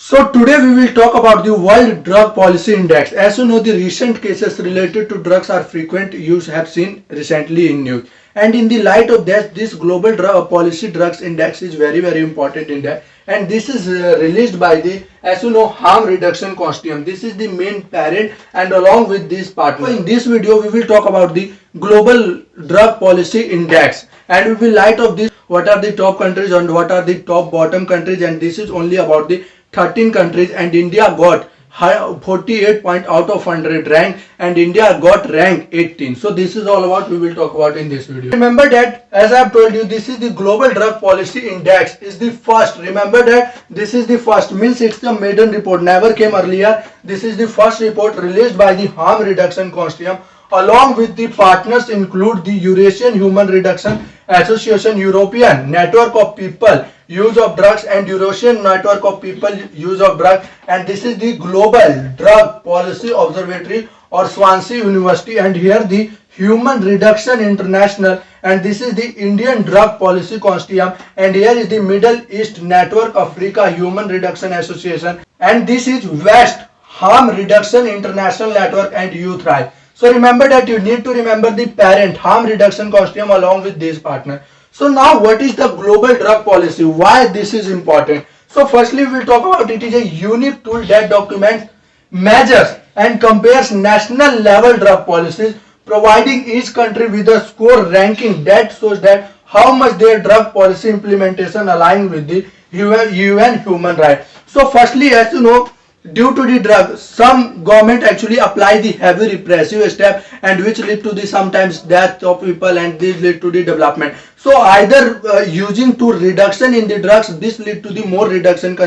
So today we will talk about the World Drug Policy Index. As you know, the recent cases related to drugs are frequent. You have seen recently in news. And in the light of that, this Global Drug Policy Drugs Index is very important index. And this is released by the, as you know, Harm Reduction Consortium. This is the main parent, and along with this partner. So in this video, we will talk about the Global Drug Policy Index. And we will light of this, what are the top countries and what are the top bottom countries, and this is only about the 13 countries, and India got 48 point out of 100 rank, and India got rank 18. So this is all about we will talk about in this video. Remember that, as I have told you, this is the Global Drug Policy Index is the first. Remember that this is the first, means it's the maiden report, never came earlier. This is the first report released by the Harm Reduction Consortium. Along with the partners include the Eurasian Human Reduction Association, European Network of People Use of Drugs, and Eurasian Network of People Use of Drugs. And this is the Global Drug Policy Observatory or Swansea University, and here the Human Reduction International, and this is the Indian Drug Policy Consortium, and here is the Middle East Network Africa Human Reduction Association, and this is West Harm Reduction International Network and Youth Right. So remember that you need to remember the parent Harm Reduction Consortium along with this partner. So now what is the global drug policy? Why this is important? So firstly we will talk about it is a unique tool that documents, measures and compares national level drug policies, providing each country with a score ranking that shows that how much their drug policy implementation align with the UN human rights. So firstly, as you know, due to the drug, some government actually apply the heavy repressive step, and which lead to the sometimes death of people, and this lead to the development. So either using to reduction in the drugs, this lead to the more reduction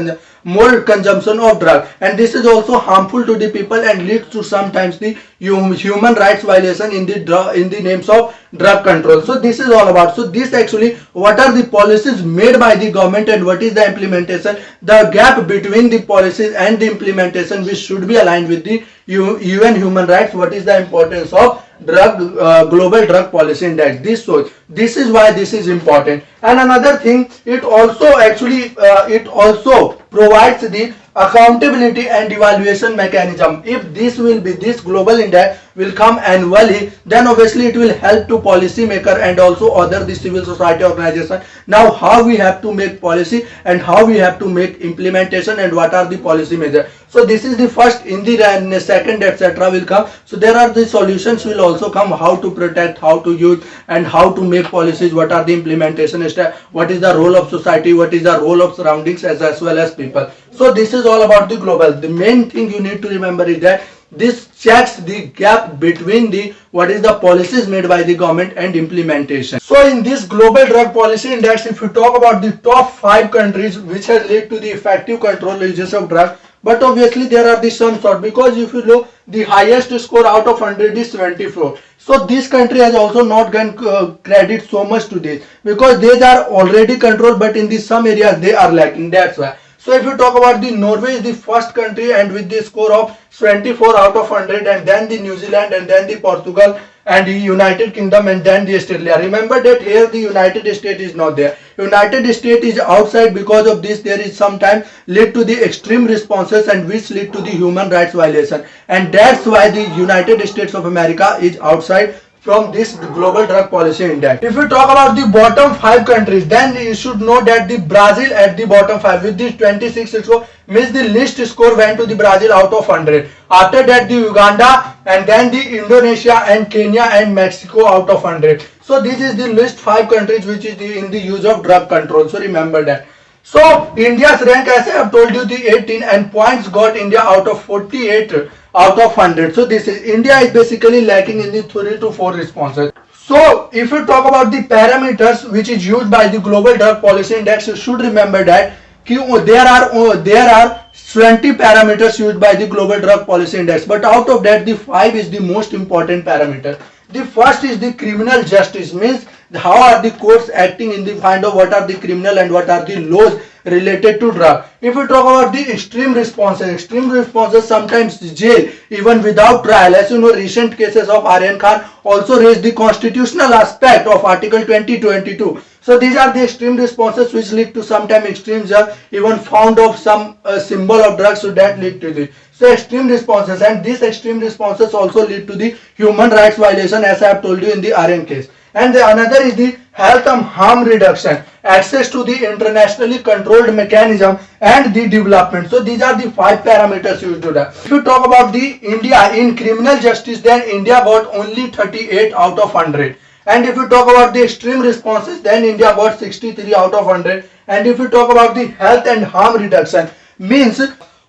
more consumption of drug, and this is also harmful to the people and leads to sometimes the human rights violation in the names of drug control. So this is all about. So this actually, what are the policies made by the government and what is the implementation, the gap between the policies and the implementation which should be aligned with the UN human rights. What is the importance of global drug policy index? This is why this is important. And another thing, it also actually it also provides the accountability and evaluation mechanism. If this global index will come annually, then obviously it will help to policy maker and also other the civil society organization. Now how we have to make policy and how we have to make implementation and what are the policy measures. So this is the first. In the second etc will come. So there are the solutions will also come, how to protect, how to use and how to make policies, what are the implementation step, what is the role of society, what is the role of surroundings as well as people. So this is all about the global. The main thing you need to remember is that this checks the gap between the what is the policies made by the government and implementation. So in this global drug policy index, if you talk about the top 5 countries which has led to the effective control uses of drugs, but obviously there are the some sort, because if you look, the highest score out of 100 is 74. So this country has also not given credit so much to this, because they are already controlled, but in some areas they are lacking. That's why. So if you talk about the Norway is the first country and with the score of 24 out of 100, and then the New Zealand, and then the Portugal, and the United Kingdom, and then the Australia. Remember that here the United States is not there. United States is outside. Because of this there is sometimes lead to the extreme responses and which lead to the human rights violation, and that's why the United States of America is outside from this global drug policy index. If we talk about the bottom 5 countries, then you should know that the Brazil at the bottom 5 with this 26 score, means the least score went to the Brazil out of 100. After that the Uganda, and then the Indonesia and Kenya and Mexico out of 100. So this is the list 5 countries which is in the use of drug control. So remember that. So India's rank, as I have told you, the 18, and points got India out of 48 out of 100. So this is India is basically lacking in the 3 to 4 responses. So if you talk about the parameters which is used by the global drug policy index, you should remember that there are 20 parameters used by the global drug policy index, but out of that the 5 is the most important parameter. The first is the criminal justice, means how are the courts acting in the find of what are the criminal and what are the laws related to drug. If we talk about the extreme responses sometimes jail even without trial. As you know, recent cases of Aryan Khan also raised the constitutional aspect of Article 2022. So these are the extreme responses which lead to sometimes extremes are even found of some symbol of drugs, so that lead to the so extreme responses, and these extreme responses also lead to the human rights violation, as I have told you in the RN case. And the another is the health and harm reduction, access to the internationally controlled mechanism, and the development. So these are the 5 parameters used to that. If you talk about the India in criminal justice, then India got only 38 out of 100. And if you talk about the extreme responses, then India got 63 out of 100. And if you talk about the health and harm reduction, means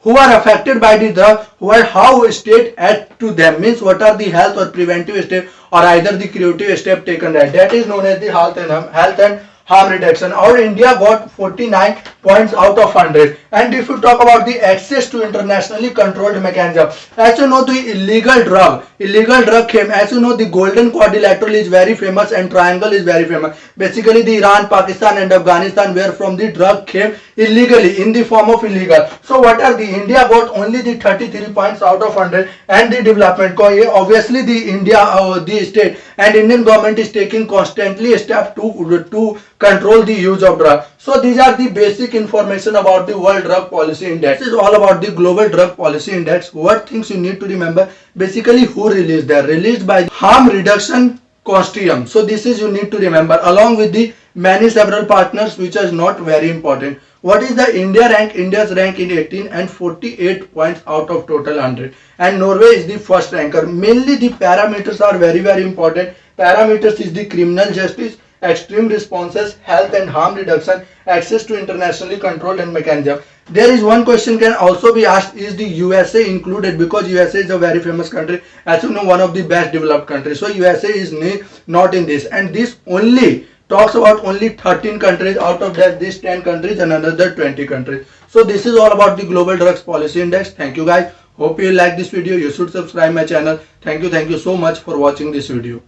who are affected by the drug, who are how state add to them, means what are the health or preventive step or either the curative step taken, that is known as the health and harm reduction. Our India got 49 points out of 100. And if you talk about the access to internationally controlled mechanism, as you know, the illegal drug came, as you know, the golden quadrilateral is very famous and triangle is very famous. Basically the Iran, Pakistan and Afghanistan, where from the drug came illegally in the form of illegal. So what are the India got only the 33 points out of 100. And the development, obviously the India the state and Indian government is taking constantly a step to control the use of drug. So these are the basic information about the World Drug Policy Index. This is all about the Global Drug Policy Index. What things you need to remember, basically who released that, released by Harm Reduction Consortium. So this is you need to remember, along with the many several partners, which is not very important. What is the India rank? India's rank in 18 and 48 points out of total 100. And Norway is the first ranker. Mainly the parameters are very important. Parameters is the criminal justice, extreme responses, health and harm reduction, access to internationally controlled and mechanism. There is one question can also be asked, is the USA included? Because USA is a very famous country, as you know, one of the best developed countries. So USA is not in this, and this only talks about only 13 countries, out of that these 10 countries and another 20 countries. So this is all about the Global Drugs Policy Index. Thank you guys. Hope you like this video. You should subscribe my channel. Thank you so much for watching this video.